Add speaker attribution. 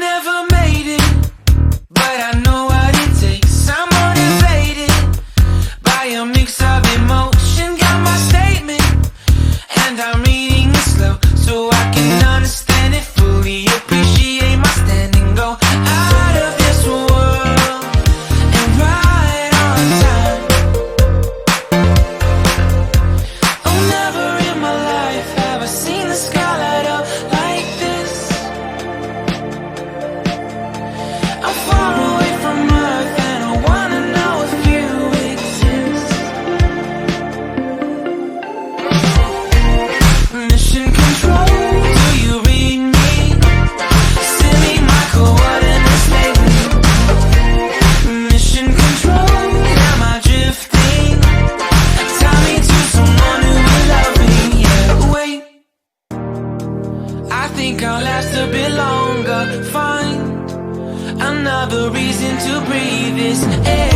Speaker 1: never made it, but I know what it takes. I'm motivated by a mix of emotion. Got my statement, and I'm reading it slow so I can understand it fully. Appreciate my standing, go out of this world and right on time. Oh, never in my life have I seen the sky light up like this. I'm far away from Earth and I wanna know if you exist. Mission control, do you read me? Send me my coordinates lately. Mission control, am I drifting? Tie me to someone who will love me. Yeah, wait, I think I'll last a bit longer. Find another reason to breathe this air.